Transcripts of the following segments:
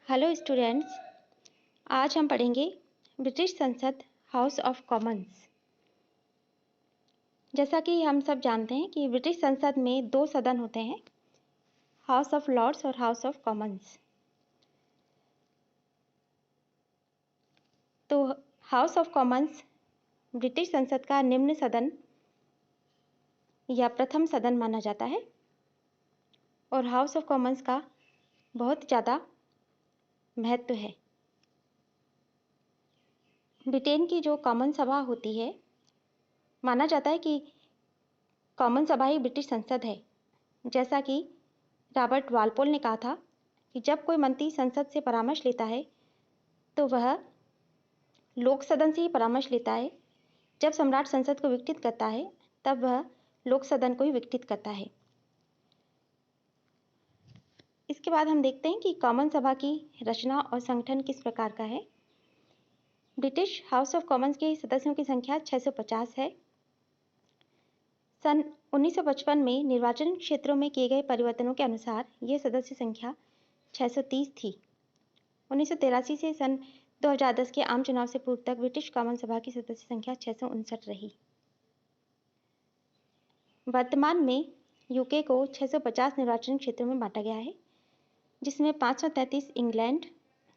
Hello students. आज हम पढ़ेंगे ब्रिटिश संसद हाउस ऑफ कॉमन्स। जैसा कि हम सब जानते हैं कि ब्रिटिश संसद में दो सदन होते हैं, हाउस ऑफ लॉर्ड्स और हाउस ऑफ कॉमन्स। तो हाउस ऑफ कॉमन्स ब्रिटिश संसद का निम्न सदन या प्रथम सदन माना जाता है और हाउस ऑफ कॉमन्स का बहुत ज़्यादा महत्व है। ब्रिटेन की जो कॉमन सभा होती है, माना जाता है कि कॉमन सभा ही ब्रिटिश संसद है। जैसा कि रॉबर्ट वालपोल ने कहा था कि जब कोई मंत्री संसद से परामर्श लेता है तो वह लोक सदन से ही परामर्श लेता है। जब सम्राट संसद को विघटित करता है तब वह लोक सदन को ही विघटित करता है। इसके बाद हम देखते हैं कि कॉमन सभा की रचना और संगठन किस प्रकार का है। ब्रिटिश हाउस ऑफ कॉमन्स के सदस्यों की संख्या 650 है। सन 1955 में निर्वाचन क्षेत्रों में किए गए परिवर्तनों के अनुसार ये सदस्य संख्या 630 थी। 1983 से सन 2010 के आम चुनाव से पूर्व तक ब्रिटिश कॉमन सभा की सदस्य संख्या 659 रही। वर्तमान में यूके को 650 निर्वाचन क्षेत्रों में बांटा गया है, जिसमें 533 इंग्लैंड,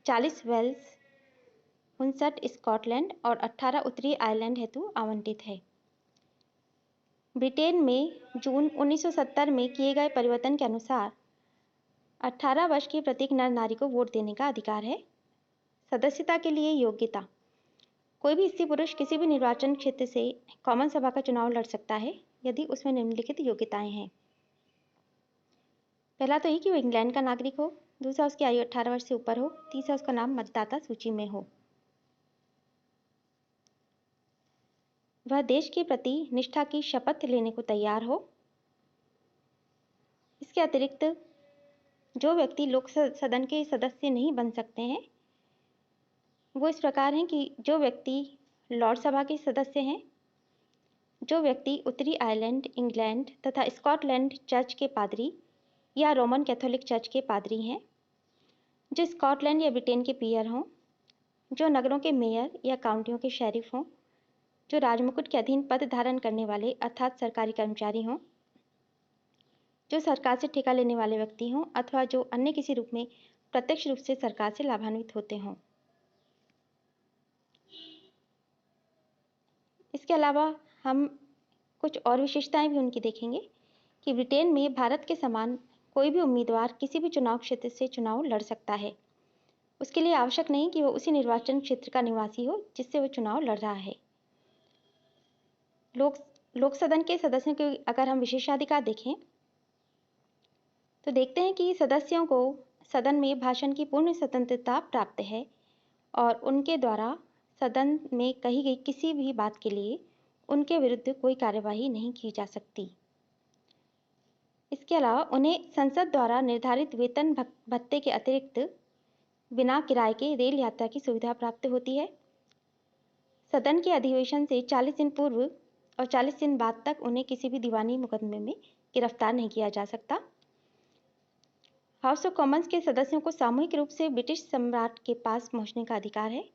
40 वेल्स, 59 स्कॉटलैंड और 18 उत्तरी आयरलैंड हेतु आवंटित है। ब्रिटेन में जून 1970 में किए गए परिवर्तन के अनुसार 18 वर्ष के प्रत्येक नर नारी को वोट देने का अधिकार है। सदस्यता के लिए योग्यता: कोई भी स्त्री पुरुष किसी भी निर्वाचन क्षेत्र से कॉमन सभा का चुनाव लड़ सकता है यदि उसमें निम्नलिखित योग्यताएं हैं। पहला तो ये कि वो इंग्लैंड का नागरिक हो, दूसरा उसकी आयु 18 वर्ष से ऊपर हो, तीसरा उसका नाम मतदाता सूची में हो, वह देश के प्रति निष्ठा की शपथ लेने को तैयार हो। इसके अतिरिक्त जो व्यक्ति लोक सदन के सदस्य नहीं बन सकते हैं वो इस प्रकार हैं कि जो व्यक्ति लॉर्ड सभा के सदस्य हैं, जो व्यक्ति उत्तरी आयरलैंड, इंग्लैंड तथा स्कॉटलैंड चर्च के पादरी या रोमन कैथोलिक चर्च के पादरी हैं, जो स्कॉटलैंड या ब्रिटेन के पीयर हों, जो नगरों के मेयर या काउंटियों के शेरिफ हों, जो राजमुकुट के अधीन पद धारण करने वाले अर्थात सरकारी कर्मचारी हों, जो सरकार से ठेका लेने वाले व्यक्ति हों अथवा जो अन्य किसी रूप में प्रत्यक्ष रूप से सरकार से लाभान्वित होते हों। इसके अलावा हम कुछ और विशेषताएं भी उनकी देखेंगे कि ब्रिटेन में भारत के समान कोई भी उम्मीदवार किसी भी चुनाव क्षेत्र से चुनाव लड़ सकता है। उसके लिए आवश्यक नहीं कि वो उसी निर्वाचन क्षेत्र का निवासी हो जिससे वो चुनाव लड़ रहा है। लोक सदन के सदस्यों के अगर हम विशेषाधिकार देखें तो देखते हैं कि सदस्यों को सदन में भाषण की पूर्ण स्वतंत्रता प्राप्त है और उनके द्वारा सदन में कही गई किसी भी बात के लिए उनके विरुद्ध कोई कार्यवाही नहीं की जा सकती। इसके अलावा उन्हें संसद द्वारा निर्धारित वेतन भत्ते के अतिरिक्त बिना किराए के रेल यात्रा की सुविधा प्राप्त होती है। सदन के अधिवेशन से 40 दिन पूर्व और 40 दिन बाद तक उन्हें किसी भी दीवानी मुकदमे में गिरफ्तार नहीं किया जा सकता। हाउस ऑफ कॉमन्स के सदस्यों को सामूहिक रूप से ब्रिटिश सम्राट के पास पहुंचने का अधिकार है,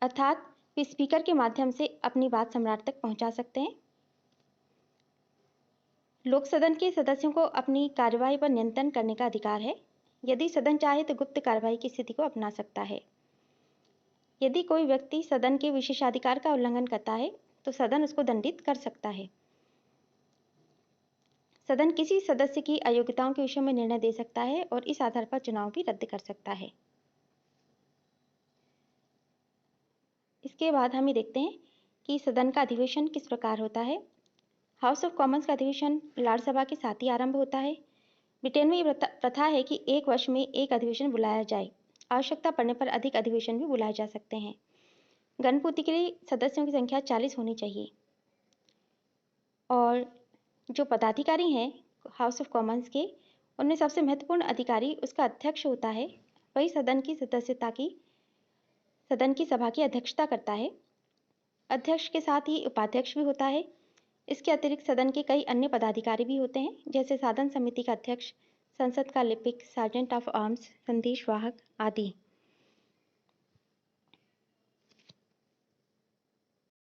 अर्थात वे स्पीकर के माध्यम से अपनी बात सम्राट तक पहुंचा सकते हैं। लोक सदन के सदस्यों को अपनी कार्यवाही पर नियंत्रण करने का अधिकार है। यदि सदन चाहे तो गुप्त कार्यवाही की स्थिति को अपना सकता है। यदि कोई व्यक्ति सदन के विशेषाधिकार का उल्लंघन करता है तो सदन उसको दंडित कर सकता है। सदन किसी सदस्य की अयोग्यताओं के विषय में निर्णय दे सकता है और इस आधार पर चुनाव भी रद्द कर सकता है। इसके बाद हम ये देखते हैं कि सदन का अधिवेशन किस प्रकार होता है। हाउस ऑफ कॉमन्स का अधिवेशन लॉर्ड सभा के साथ ही आरंभ होता है। ब्रिटेन में ये प्रथा है कि एक वर्ष में एक अधिवेशन बुलाया जाए। आवश्यकता पड़ने पर अधिक अधिवेशन भी बुलाए जा सकते हैं। गणपूर्ति के लिए सदस्यों की संख्या 40 होनी चाहिए और जो पदाधिकारी हैं हाउस ऑफ कॉमन्स के, उनमें सबसे महत्वपूर्ण अधिकारी उसका अध्यक्ष होता है। वही सदन की सभा की अध्यक्षता करता है। अध्यक्ष के साथ ही उपाध्यक्ष भी होता है। इसके अतिरिक्त सदन के कई अन्य पदाधिकारी भी होते हैं, जैसे साधन समिति का अध्यक्ष, संसद का लिपिक, सार्जेंट ऑफ आर्म्स, संदेश वाहक आदि।